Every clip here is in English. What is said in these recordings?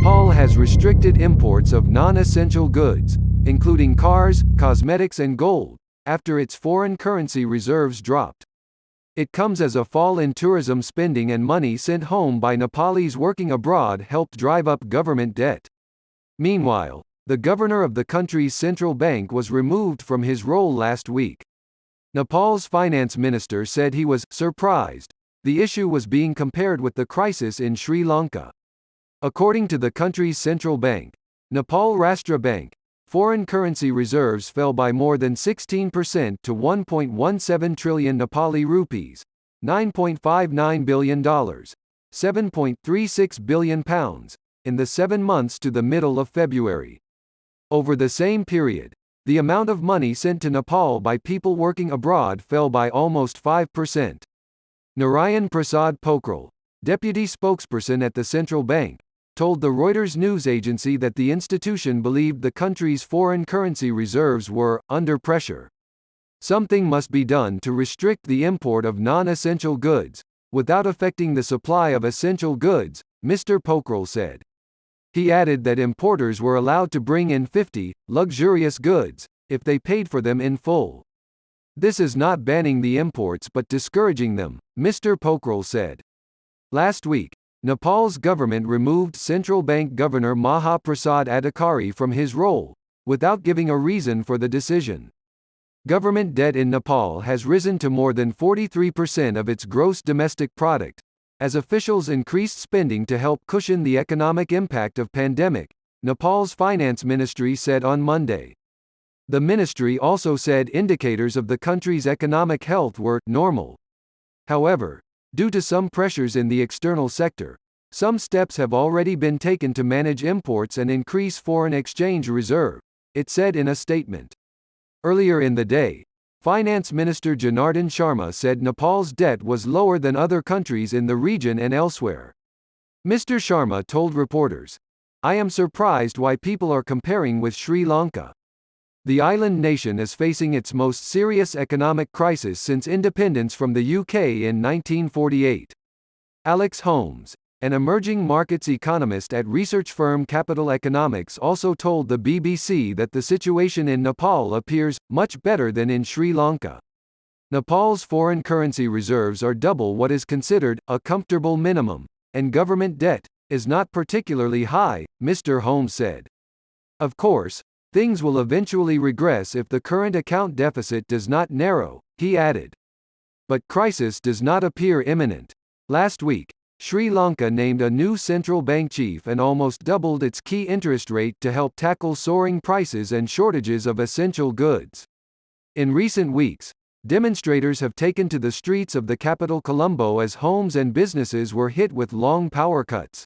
Nepal has restricted imports of non-essential goods, including cars, cosmetics and gold, after its foreign currency reserves dropped. It comes as a fall in tourism spending and money sent home by Nepalis working abroad helped drive up government debt. Meanwhile, the governor of the country's central bank was removed from his role last week. Nepal's finance minister said he was surprised the issue was being compared with the crisis in Sri Lanka. According to the country's central bank, Nepal Rashtra Bank, foreign currency reserves fell by more than 16% to 1.17 trillion Nepali rupees, $9.59 billion, £7.36 billion, in the 7 months to the middle of February. Over the same period, the amount of money sent to Nepal by people working abroad fell by almost 5%. Narayan Prasad Pokhrel, deputy spokesperson at the central bank, told the Reuters news agency that the institution believed the country's foreign currency reserves were under pressure. Something must be done to restrict the import of non-essential goods, without affecting the supply of essential goods, Mr. Pokhrel said. He added that importers were allowed to bring in 50 luxurious goods if they paid for them in full. This is not banning the imports but discouraging them, Mr. Pokhrel said. Last week, Nepal's government removed central bank governor Maha Prasad Adhikari from his role, without giving a reason for the decision. Government debt in Nepal has risen to more than 43% of its gross domestic product, as officials increased spending to help cushion the economic impact of pandemic, Nepal's finance ministry said on Monday. The ministry also said indicators of the country's economic health were normal. However, due to some pressures in the external sector, some steps have already been taken to manage imports and increase foreign exchange reserve, it said in a statement. Earlier in the day, Finance Minister Janardhan Sharma said Nepal's debt was lower than other countries in the region and elsewhere. Mr. Sharma told reporters, "I am surprised why people are comparing with Sri Lanka. The island nation is facing its most serious economic crisis since independence from the UK in 1948. Alex Holmes, an emerging markets economist at research firm Capital Economics, also told the BBC that the situation in Nepal appears much better than in Sri Lanka. Nepal's foreign currency reserves are double what is considered a comfortable minimum, and government debt is not particularly high, Mr. Holmes said. Of course, things will eventually regress if the current account deficit does not narrow, he added. But crisis does not appear imminent. Last week, Sri Lanka named a new central bank chief and almost doubled its key interest rate to help tackle soaring prices and shortages of essential goods. In recent weeks, demonstrators have taken to the streets of the capital Colombo as homes and businesses were hit with long power cuts.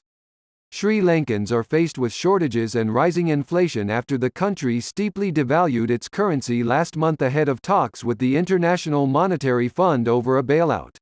Sri Lankans are faced with shortages and rising inflation after the country steeply devalued its currency last month ahead of talks with the International Monetary Fund over a bailout.